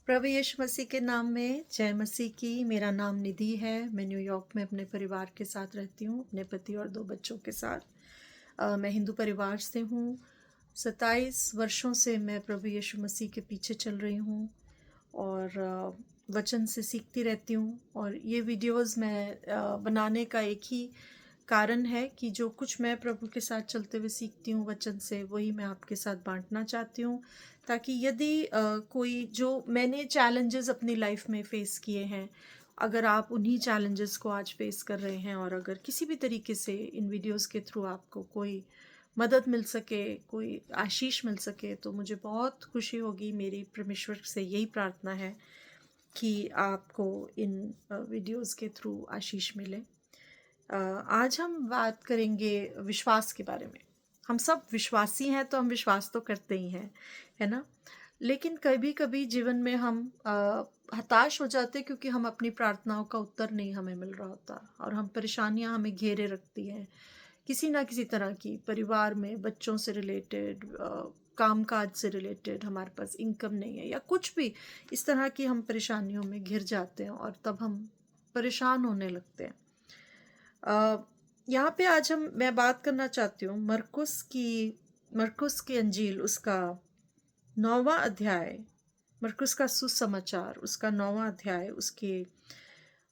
प्रभु यीशु मसीह के नाम में जय मसीह की। मेरा नाम निधि है। मैं न्यूयॉर्क में अपने परिवार के साथ रहती हूँ, अपने पति और 2 बच्चों के साथ। मैं हिंदू परिवार से हूँ। 27 वर्षों से मैं प्रभु यीशु मसीह के पीछे चल रही हूँ और वचन से सीखती रहती हूँ। और ये वीडियोस मैं बनाने का एक ही कारण है कि जो कुछ मैं प्रभु के साथ चलते हुए सीखती हूँ वचन से, वही मैं आपके साथ बांटना चाहती हूँ, ताकि यदि कोई जो मैंने चैलेंजेस अपनी लाइफ में फेस किए हैं, अगर आप उन्हीं चैलेंजेस को आज फेस कर रहे हैं और अगर किसी भी तरीके से इन वीडियोस के थ्रू आपको कोई मदद मिल सके, कोई आशीष मिल सके, तो मुझे बहुत खुशी होगी। मेरी परमेश्वर से यही प्रार्थना है कि आपको इन वीडियोस के थ्रू आशीष मिले। आज हम बात करेंगे विश्वास के बारे में। हम सब विश्वासी हैं तो हम विश्वास तो करते ही हैं, है ना। लेकिन कभी कभी जीवन में हम हताश हो जाते हैं क्योंकि हम अपनी प्रार्थनाओं का उत्तर नहीं हमें मिल रहा होता और हम परेशानियां हमें घेरे रखती हैं किसी ना किसी तरह की। परिवार में बच्चों से रिलेटेड, काम काज से रिलेटेड, हमारे पास इनकम नहीं है या कुछ भी इस तरह की हम परेशानियों में घिर जाते हैं और तब हम परेशान होने लगते हैं। यहाँ पे आज मैं बात करना चाहती हूँ मरकुस की अंजील, उसका 9वां अध्याय, मरकुस का सुसमाचार, उसका 9वां अध्याय, उसके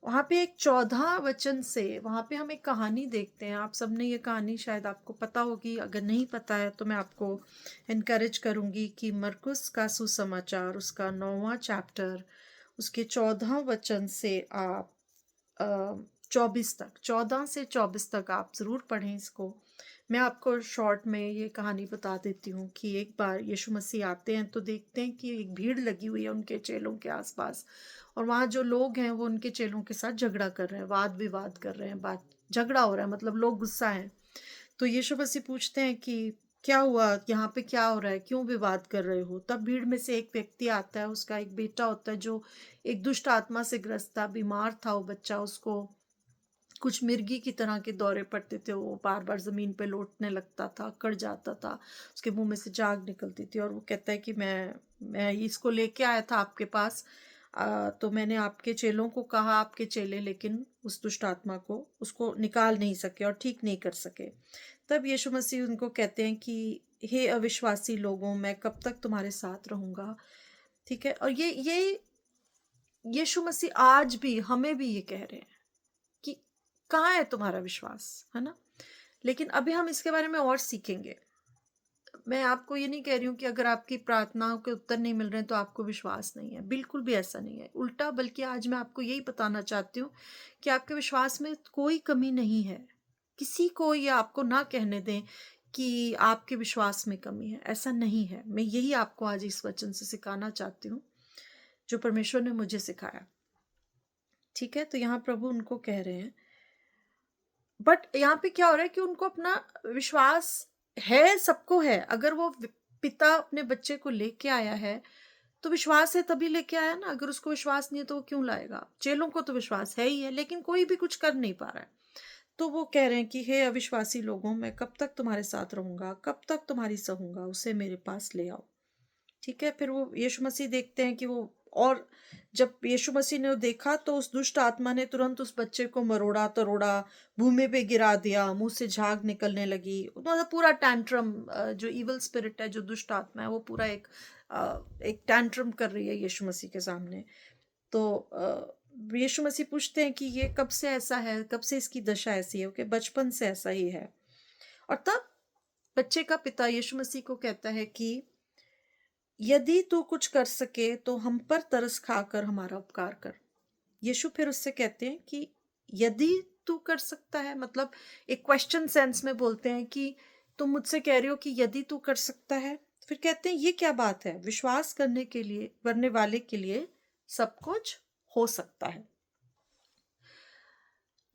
वहाँ पे एक 14 वचन से वहाँ पे हम एक कहानी देखते हैं। आप सबने ये कहानी शायद आपको पता होगी, अगर नहीं पता है तो मैं आपको इनकरेज करूँगी कि मरकुस का सुसमाचार, उसका 9वां चैप्टर, उसके 14 वचन से आप 24 तक, 14 से 24 तक आप ज़रूर पढ़ें इसको। मैं आपको शॉर्ट में ये कहानी बता देती हूँ कि एक बार यीशु मसीह आते हैं तो देखते हैं कि एक भीड़ लगी हुई है उनके चेलों के आसपास, और वहाँ जो लोग हैं वो उनके चेलों के साथ झगड़ा कर रहे हैं, वाद विवाद कर रहे हैं, बात झगड़ा हो रहा है, मतलब लोग गुस्सा हैं। तो यीशु मसीह पूछते हैं कि क्या हुआ, यहाँ पे क्या हो रहा है, क्यों विवाद कर रहे हो। तब भीड़ में से एक व्यक्ति आता है, उसका एक बेटा होता है जो एक दुष्ट आत्मा से ग्रस्त था, बीमार था वो बच्चा। उसको कुछ मिर्गी की तरह के दौरे पड़ते थे, वो बार बार ज़मीन पे लौटने लगता था, अकड़ जाता था, उसके मुंह में से झाग निकलती थी। और वो कहता है कि मैं इसको लेके आया था आपके पास, तो मैंने आपके चेलों को कहा, आपके चेले लेकिन उस दुष्ट आत्मा को उसको निकाल नहीं सके और ठीक नहीं कर सके। तब यीशु मसीह उनको कहते हैं कि हे अविश्वासी लोगों, मैं कब तक तुम्हारे साथ रहूंगा। ठीक है। और ये यीशु मसीह आज भी हमें भी ये कह रहे हैं कि कहाँ है तुम्हारा विश्वास, है ना। लेकिन अभी हम इसके बारे में और सीखेंगे। मैं आपको ये नहीं कह रही हूँ कि अगर आपकी प्रार्थनाओं के उत्तर नहीं मिल रहे हैं तो आपको विश्वास नहीं है, बिल्कुल भी ऐसा नहीं है। उल्टा, बल्कि आज मैं आपको यही बताना चाहती हूँ कि आपके विश्वास में कोई कमी नहीं है। किसी को ये आपको ना कहने दें कि आपके विश्वास में कमी है, ऐसा नहीं है। मैं यही आपको आज इस वचन से सिखाना चाहती हूँ जो परमेश्वर ने मुझे सिखाया। ठीक है। तो यहाँ प्रभु उनको कह रहे हैं, बट यहाँ पे क्या हो रहा है कि उनको अपना विश्वास है, सबको है। अगर वो पिता अपने बच्चे को लेके आया है तो विश्वास है तभी लेके आया ना। अगर उसको विश्वास नहीं है तो वो क्यों लाएगा। चेलों को तो विश्वास है ही है, लेकिन कोई भी कुछ कर नहीं पा रहा है। तो वो कह रहे हैं कि हे अविश्वासी लोगों, मैं कब तक तुम्हारे साथ रहूंगा, कब तक तुम्हारी सहूंगा, उसे मेरे पास ले आओ। ठीक है। फिर वो यीशु मसीह देखते हैं कि वो, और जब यीशु मसीह ने देखा तो उस दुष्ट आत्मा ने तुरंत उस बच्चे को मरोड़ा तरोड़ा, भूमि पे गिरा दिया, मुंह से झाग निकलने लगी। मतलब पूरा टैंट्रम, जो इवल स्पिरिट है, जो दुष्ट आत्मा है, वो पूरा एक टैंट्रम कर रही है यीशु मसीह के सामने। तो यीशु मसीह पूछते हैं कि ये कब से ऐसा है, कब से इसकी दशा ऐसी है। कि बचपन से ऐसा ही है। और तब बच्चे का पिता यीशु मसीह को कहता है कि यदि तू कुछ कर सके तो हम पर तरस खाकर हमारा उपकार कर। यीशु फिर उससे कहते हैं कि यदि तू कर सकता है, मतलब एक क्वेश्चन सेंस में बोलते हैं कि तुम मुझसे कह रहे हो कि यदि तू कर सकता है। फिर कहते हैं ये क्या बात है, विश्वास करने वाले के लिए सब कुछ हो सकता है।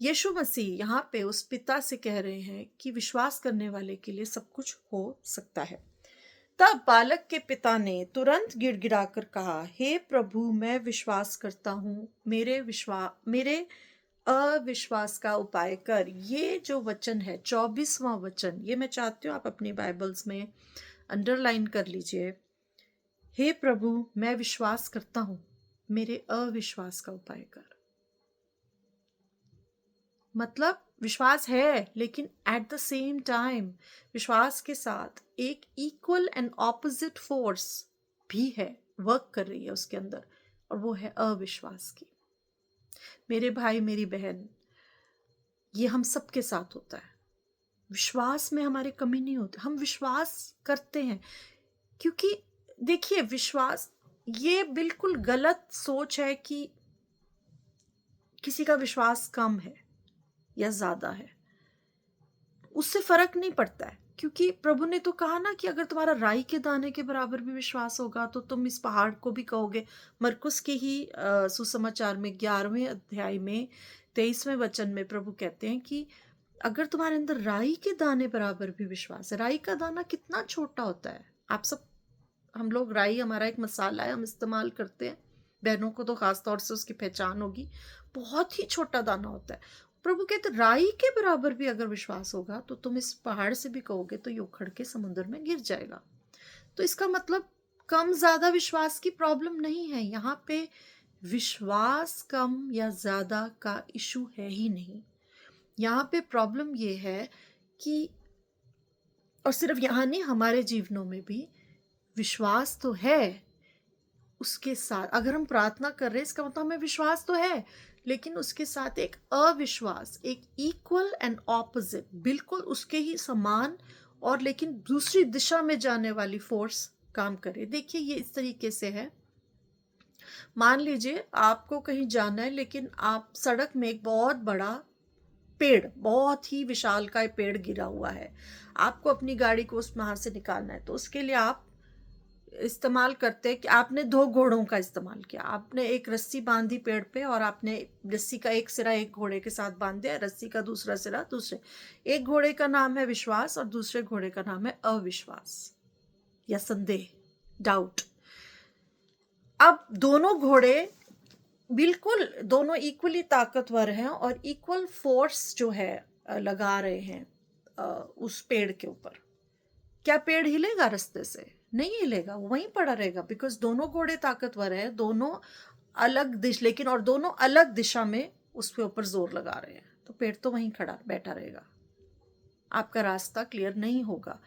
यीशु मसीह यहाँ पे उस पिता से कह रहे हैं कि विश्वास करने वाले के लिए सब कुछ हो सकता है। तब बालक के पिता ने तुरंत गिड़गिड़ाकर कहा, हे प्रभु, मैं विश्वास करता हूँ, मेरे अविश्वास का उपाय कर। ये जो वचन है, 24वां वचन, ये मैं चाहती हूँ आप अपनी बाइबल्स में अंडरलाइन कर लीजिए। हे प्रभु, मैं विश्वास करता हूं, मेरे अविश्वास का उपाय कर। मतलब विश्वास है, लेकिन एट द सेम टाइम विश्वास के साथ एक इक्वल एंड ऑपोजिट फोर्स भी है, वर्क कर रही है उसके अंदर, और वो है अविश्वास की। मेरे भाई मेरी बहन, ये हम सबके साथ होता है। विश्वास में हमारे कमी नहीं होती, हम विश्वास करते हैं, क्योंकि देखिए विश्वास, ये बिल्कुल गलत सोच है कि किसी का विश्वास कम है या ज्यादा है, उससे फर्क नहीं पड़ता है। क्योंकि प्रभु ने तो कहा ना कि अगर तुम्हारा राई के दाने के बराबर भी विश्वास होगा तो तुम इस पहाड़ को भी कहोगे। मरकुस के ही सुसमाचार में 11वें अध्याय में 23वें वचन में प्रभु कहते हैं कि अगर तुम्हारे अंदर राई के दाने बराबर भी विश्वास है। राई का दाना कितना छोटा होता है, आप सब, हम लोग, राई हमारा एक मसाला है, हम इस्तेमाल करते हैं, बहनों को तो खास तौर से उसकी पहचान होगी, बहुत ही छोटा दाना होता है। प्रभु कहते राई के बराबर भी अगर विश्वास होगा तो तुम इस पहाड़ से भी कहोगे तो ये उखड़ के समुद्र में गिर जाएगा। तो इसका मतलब कम ज्यादा विश्वास की प्रॉब्लम नहीं है यहाँ पे। विश्वास कम या ज्यादा का इशू है ही नहीं। यहाँ पे प्रॉब्लम ये है कि, और सिर्फ यहाँ नहीं, हमारे जीवनों में भी विश्वास तो है, उसके साथ अगर हम प्रार्थना कर रहे हैं इसका मतलब हमें विश्वास तो है, लेकिन उसके साथ एक अविश्वास, एक इक्वल एंड ऑपोजिट, बिल्कुल उसके ही समान और लेकिन दूसरी दिशा में जाने वाली फोर्स काम करे। देखिए ये इस तरीके से है, मान लीजिए आपको कहीं जाना है, लेकिन आप सड़क में एक बहुत बड़ा पेड़, बहुत ही विशालकाय पेड़ गिरा हुआ है, आपको अपनी गाड़ी को उस वहां से निकालना है, तो उसके लिए आप इस्तेमाल करते हैं कि आपने 2 घोड़ों का इस्तेमाल किया। आपने एक रस्सी बांधी पेड़ पे और आपने रस्सी का एक सिरा एक घोड़े के साथ बांध दिया, रस्सी का दूसरा सिरा दूसरे। एक घोड़े का नाम है विश्वास और दूसरे घोड़े का नाम है अविश्वास या संदेह, डाउट। अब दोनों घोड़े बिल्कुल दोनों इक्वली ताकतवर हैं और इक्वल फोर्स जो है लगा रहे हैं उस पेड़ के ऊपर। क्या पेड़ हिलेगा रास्ते से? नहीं हिलेगा, वो वहीं पड़ा रहेगा, बिकॉज दोनों घोड़े ताकतवर है, दोनों अलग दिशा, लेकिन और दोनों अलग दिशा में उसके ऊपर जोर लगा रहे हैं, तो पेड़ तो वहीं खड़ा बैठा रहेगा, आपका रास्ता क्लियर नहीं होगा।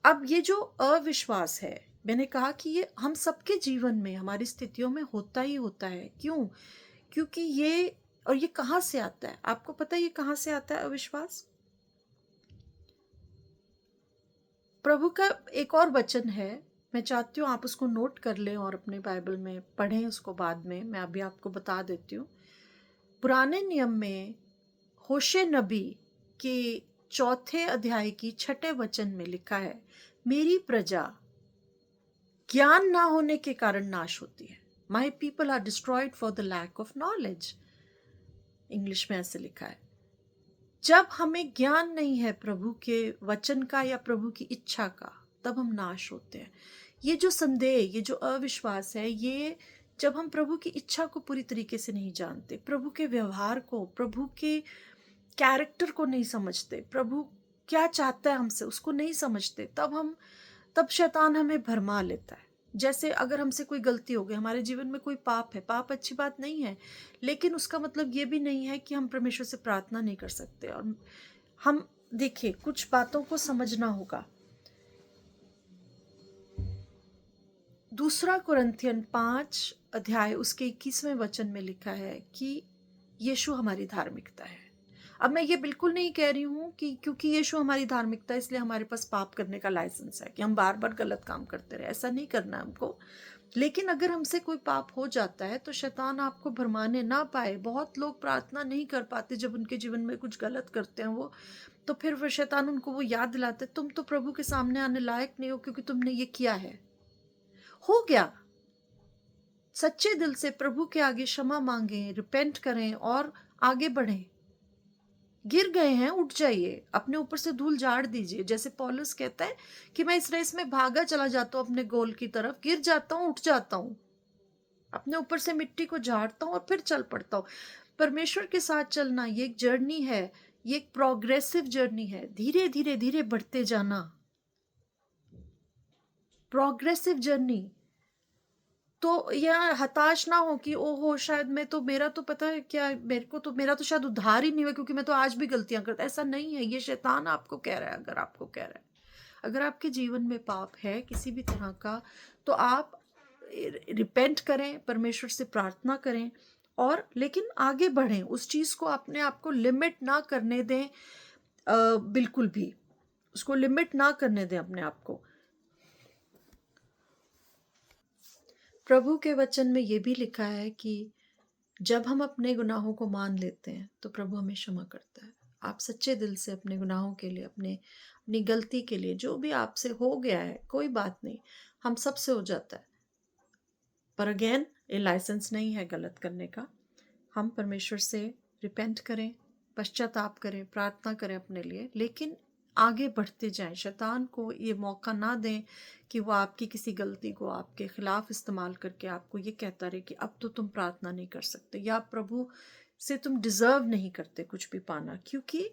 अब ये जो अविश्वास है, मैंने कहा कि ये हम सबके जीवन में, हमारी स्थितियों में होता ही होता है। क्यों? क्योंकि ये, और ये कहाँ से आता है आपको पता है? ये कहाँ से आता है अविश्वास? प्रभु का एक और वचन है, मैं चाहती हूँ आप उसको नोट कर लें और अपने बाइबल में पढ़ें उसको, बाद में मैं अभी आपको बता देती हूँ। पुराने नियम में होशे नबी के 4 अध्याय की 6 वचन में लिखा है, मेरी प्रजा ज्ञान ना होने के कारण नाश होती है। My people are destroyed for the lack of knowledge, English में ऐसे लिखा है। जब हमें ज्ञान नहीं है प्रभु के वचन का या प्रभु की इच्छा का, तब हम नाश होते हैं। ये जो संदेह, ये जो अविश्वास है, ये जब हम प्रभु की इच्छा को पूरी तरीके से नहीं जानते, प्रभु के व्यवहार को, प्रभु के कैरेक्टर को नहीं समझते, प्रभु क्या चाहता है हमसे उसको नहीं समझते, तब शैतान हमें भरमा लेता है। जैसे अगर हमसे कोई गलती हो गई, हमारे जीवन में कोई पाप है, पाप अच्छी बात नहीं है, लेकिन उसका मतलब ये भी नहीं है कि हम परमेश्वर से प्रार्थना नहीं कर सकते। और हम देखिए कुछ बातों को समझना होगा। 2 कुरिन्थियन 5 अध्याय उसके 21वें वचन में लिखा है कि यीशु हमारी धार्मिकता है। अब मैं ये बिल्कुल नहीं कह रही हूँ कि क्योंकि यीशु हमारी धार्मिकता है इसलिए हमारे पास पाप करने का लाइसेंस है कि हम बार बार गलत काम करते रहे, ऐसा नहीं करना हमको। लेकिन अगर हमसे कोई पाप हो जाता है तो शैतान आपको भरमाने ना पाए। बहुत लोग प्रार्थना नहीं कर पाते जब उनके जीवन में कुछ गलत करते हैं वो, तो फिर वो शैतान उनको वो याद दिलाते, तुम तो प्रभु के सामने आने लायक नहीं हो क्योंकि तुमने ये किया है। हो गया, सच्चे दिल से प्रभु के आगे क्षमा मांगे, रिपेंट करें और आगे बढ़ें। गिर गए हैं, उठ जाइए, अपने ऊपर से धूल झाड़ दीजिए। जैसे पौलुस कहता है कि मैं इस रेस में भागा चला जाता हूँ अपने गोल की तरफ, गिर जाता हूँ, उठ जाता हूँ, अपने ऊपर से मिट्टी को झाड़ता हूँ और फिर चल पड़ता हूँ। परमेश्वर के साथ चलना ये एक जर्नी है, ये एक प्रोग्रेसिव जर्नी है, धीरे धीरे धीरे बढ़ते जाना, प्रोग्रेसिव जर्नी। तो या हताश ना हो कि ओहो शायद मैं तो, मेरा तो पता है क्या, मेरे को तो, मेरा तो शायद उद्धार ही नहीं हुआ क्योंकि मैं तो आज भी गलतियां करता। ऐसा नहीं है, ये शैतान आपको कह रहा है। अगर आपको कह रहा है, अगर आपके जीवन में पाप है किसी भी तरह का, तो आप रिपेंट करें, परमेश्वर से प्रार्थना करें, और लेकिन आगे बढ़ें। उस चीज़ को अपने आप को लिमिट ना करने दें, बिल्कुल भी उसको लिमिट ना करने दें अपने आप को। प्रभु के वचन में ये भी लिखा है कि जब हम अपने गुनाहों को मान लेते हैं तो प्रभु हमें क्षमा करता है। आप सच्चे दिल से अपने गुनाहों के लिए, अपनी गलती के लिए, जो भी आपसे हो गया है, कोई बात नहीं, हम सबसे हो जाता है। पर अगेन, ये लाइसेंस नहीं है गलत करने का। हम परमेश्वर से रिपेंट करें, पश्चाताप करें, प्रार्थना करें अपने लिए, लेकिन आगे बढ़ते जाएं। शैतान को ये मौका ना दें कि वो आपकी किसी गलती को आपके खिलाफ इस्तेमाल करके आपको ये कहता रहे कि अब तो तुम प्रार्थना नहीं कर सकते, या प्रभु से तुम डिजर्व नहीं करते कुछ भी पाना। क्योंकि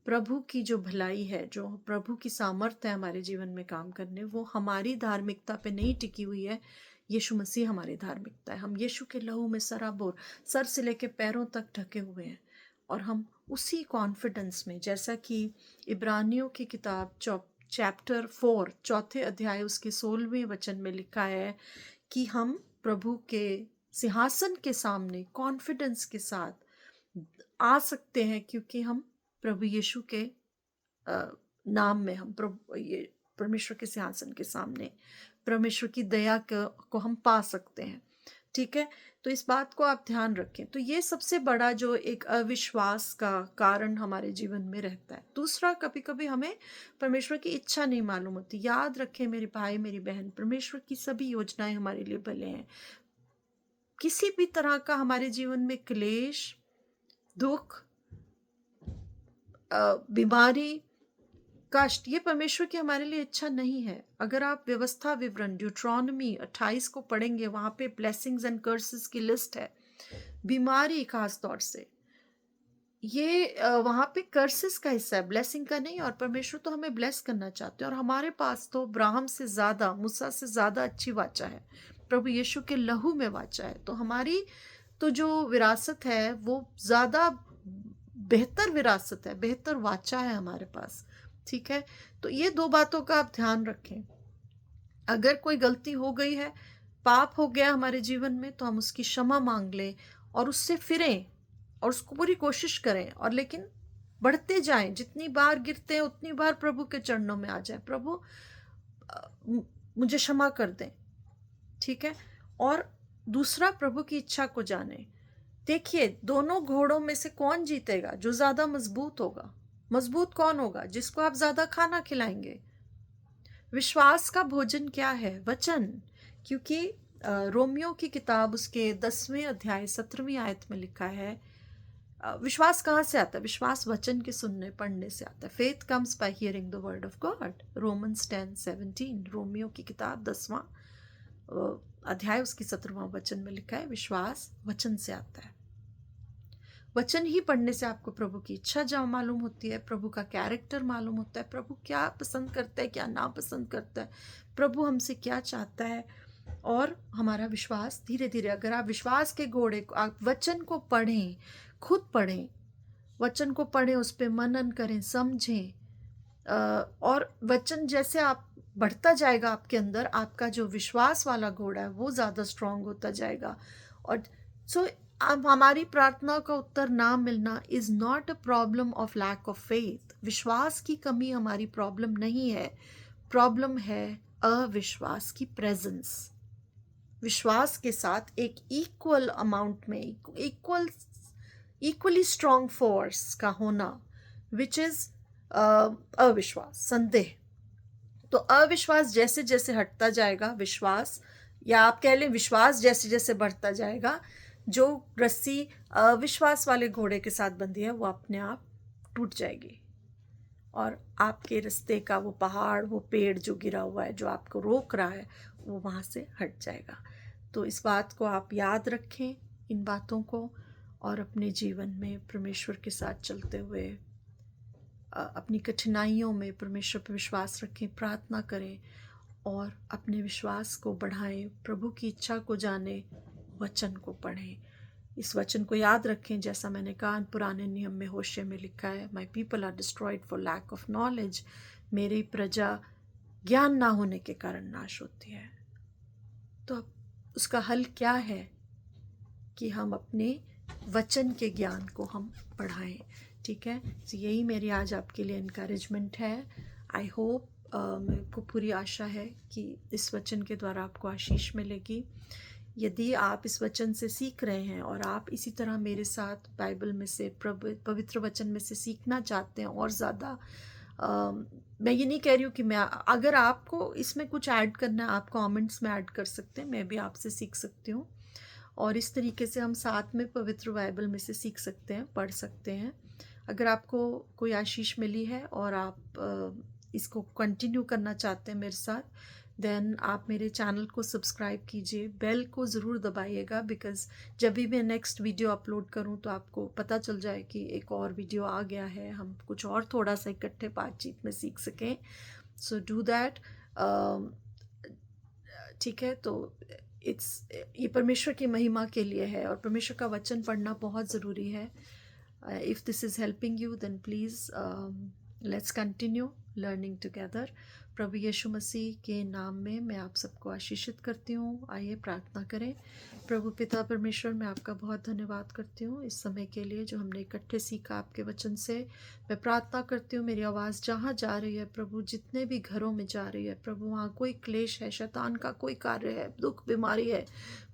प्रभु की जो भलाई है, जो प्रभु की सामर्थ्य है हमारे जीवन में काम करने, वो हमारी धार्मिकता पे नहीं टिकी हुई है। यीशु मसीह हमारी धार्मिकता है। हम यीशु के लहू में सराबोर, सर से लेके पैरों तक ढके हुए हैं, और हम उसी कॉन्फिडेंस में, जैसा कि इब्रानियों की किताब चैप्टर 4 चौथे अध्याय उसके 16वें वचन में लिखा है कि हम प्रभु के सिंहासन के सामने कॉन्फिडेंस के साथ आ सकते हैं, क्योंकि हम प्रभु यीशु के नाम में, हम प्रभु ये परमेश्वर के सिंहासन के सामने परमेश्वर की दया को हम पा सकते हैं। ठीक है, तो इस बात को आप ध्यान रखें। तो ये सबसे बड़ा जो एक अविश्वास का कारण हमारे जीवन में रहता है। दूसरा, कभी कभी हमें परमेश्वर की इच्छा नहीं मालूम होती। याद रखें मेरे भाई मेरी बहन, परमेश्वर की सभी योजनाएं हमारे लिए भले हैं। किसी भी तरह का हमारे जीवन में क्लेश, दुख, बीमारी, कष्ट, ये परमेश्वर की हमारे लिए इच्छा नहीं है। अगर आप व्यवस्था विवरण ड्यूट्रॉनमी 28 को पढ़ेंगे, वहां पे ब्लेसिंग्स एंड कर्सेस की लिस्ट है। बीमारी खास तौर से, ये वहां पे कर्सेस का हिस्सा है, ब्लेसिंग का नहीं। और परमेश्वर तो हमें ब्लेस करना चाहते हैं, और हमारे पास तो अब्राहम से ज्यादा, मूसा से ज्यादा अच्छी वाचा है, प्रभु यीशु के लहू में वाचा है। तो हमारी तो जो विरासत है वो ज्यादा बेहतर विरासत है, बेहतर वाचा है हमारे पास। ठीक है, तो ये दो बातों का आप ध्यान रखें। अगर कोई गलती हो गई है, पाप हो गया हमारे जीवन में, तो हम उसकी क्षमा मांग लें और उससे फिरें और उसको पूरी कोशिश करें, और लेकिन बढ़ते जाएं। जितनी बार गिरते हैं उतनी बार प्रभु के चरणों में आ जाए, प्रभु मुझे क्षमा कर दें। ठीक है, और दूसरा, प्रभु की इच्छा को जाने। देखिए, दोनों घोड़ों में से कौन जीतेगा? जो ज्यादा मजबूत होगा। मजबूत कौन होगा? जिसको आप ज्यादा खाना खिलाएंगे। विश्वास का भोजन क्या है? वचन। क्योंकि रोमियो की किताब उसके 10वें अध्याय 17वीं आयत में लिखा है, विश्वास कहाँ से आता है? विश्वास वचन के सुनने पढ़ने से आता है। Faith comes by hearing the word of God, Romans 10:17। Romeo की किताब 10वां अध्याय उसकी 17वां वचन में लिखा है, विश्वास वचन से आता है। वचन ही पढ़ने से आपको प्रभु की इच्छा जा मालूम होती है, प्रभु का कैरेक्टर मालूम होता है, प्रभु क्या पसंद करता है, क्या नापसंद करता है, प्रभु हमसे क्या चाहता है। और हमारा विश्वास धीरे धीरे, अगर आप विश्वास के घोड़े को, आप वचन को पढ़ें, खुद पढ़ें, वचन को पढ़ें, उस पर मनन करें, समझें, और वचन जैसे आप बढ़ता जाएगा आपके अंदर, आपका जो विश्वास वाला घोड़ा है वो ज़्यादा स्ट्रांग होता जाएगा। और सो अब हमारी प्रार्थना का उत्तर ना मिलना is not a problem of lack of faith. विश्वास की कमी हमारी प्रॉब्लम नहीं है, प्रॉब्लम है अविश्वास की प्रेजेंस। विश्वास के साथ एक इक्वल अमाउंट में, इक्वली स्ट्रांग फोर्स का होना, विच इज अविश्वास, संदेह। तो अविश्वास जैसे जैसे हटता जाएगा, विश्वास, या आप कह लें विश्वास जैसे जैसे बढ़ता जाएगा, जो रस्सी अविश्वास वाले घोड़े के साथ बंधी है वो अपने आप टूट जाएगी, और आपके रास्ते का वो पहाड़, वो पेड़ जो गिरा हुआ है, जो आपको रोक रहा है, वो वहाँ से हट जाएगा। तो इस बात को आप याद रखें, इन बातों को, और अपने जीवन में परमेश्वर के साथ चलते हुए अपनी कठिनाइयों में परमेश्वर पर विश्वास रखें, प्रार्थना करें, और अपने विश्वास को बढ़ाएं, प्रभु की इच्छा को जानें, वचन को पढ़ें। इस वचन को याद रखें, जैसा मैंने कहा पुराने नियम में होशे में लिखा है, my people are destroyed for lack of knowledge, मेरी प्रजा ज्ञान ना होने के कारण नाश होती है। तो अब उसका हल क्या है कि हम अपने वचन के ज्ञान को हम बढ़ाएं। ठीक है, तो यही मेरी आज आपके लिए इनकरेजमेंट है। आई होप, मेरे को पूरी आशा है कि इस वचन के द्वारा आपको आशीष मिलेगी। यदि आप इस वचन से सीख रहे हैं और आप इसी तरह मेरे साथ बाइबल में से पवित्र वचन में से सीखना चाहते हैं और ज़्यादा, मैं ये नहीं कह रही हूँ कि मैं, अगर आपको इसमें कुछ ऐड करना है आप कमेंट्स में ऐड कर सकते हैं, मैं भी आपसे सीख सकती हूँ। और इस तरीके से हम साथ में पवित्र बाइबल में से सीख सकते हैं, पढ़ सकते हैं। अगर आपको कोई आशीष मिली है और आप इसको कंटिन्यू करना चाहते हैं मेरे साथ, देन आप मेरे चैनल को सब्सक्राइब कीजिए, बेल को ज़रूर दबाइएगा, बिकॉज़ जब भी मैं नेक्स्ट वीडियो अपलोड करूं तो आपको पता चल जाए कि एक और वीडियो आ गया है, हम कुछ और थोड़ा सा इकट्ठे बातचीत में सीख सकें। So do that. ठीक है, तो ये परमेश्वर की महिमा के लिए है और परमेश्वर का वचन पढ़ना बहुत ज़रूरी है। If this is helping you then please let's continue learning together. प्रभु यीशु मसीह के नाम में मैं आप सबको आशीषित करती हूँ। आइए प्रार्थना करें। प्रभु पिता परमेश्वर, मैं आपका बहुत धन्यवाद करती हूँ इस समय के लिए जो हमने इकट्ठे सीखा आपके वचन से। मैं प्रार्थना करती हूँ मेरी आवाज़ जहाँ जा रही है प्रभु, जितने भी घरों में जा रही है प्रभु, वहाँ कोई क्लेश है, शैतान का कोई कार्य है, दुख बीमारी है,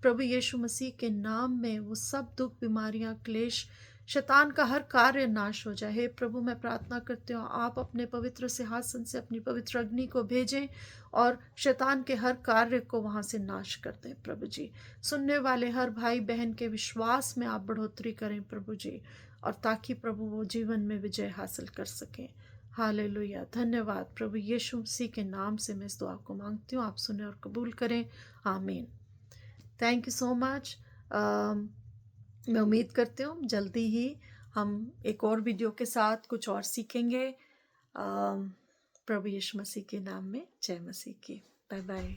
प्रभु यीशु मसीह के नाम में वो सब दुख बीमारियाँ, क्लेश, शैतान का हर कार्य नाश हो जाए। हे प्रभु, मैं प्रार्थना करती हूँ आप अपने पवित्र सिंहासन से अपनी पवित्र अग्नि को भेजें और शैतान के हर कार्य को वहाँ से नाश कर दें प्रभु जी। सुनने वाले हर भाई बहन के विश्वास में आप बढ़ोतरी करें प्रभु जी, और ताकि प्रभु वो जीवन में विजय हासिल कर सकें। हालेलुया, धन्यवाद प्रभु यीशु मसीह के नाम से मैं इस दुआ को मांगती हूँ, आप सुने और कबूल करें। आमीन। Thank you so much. मैं उम्मीद करती हूँ जल्दी ही हम एक और वीडियो के साथ कुछ और सीखेंगे। प्रभु यीशु मसीह के नाम में जय मसीह की। Bye bye.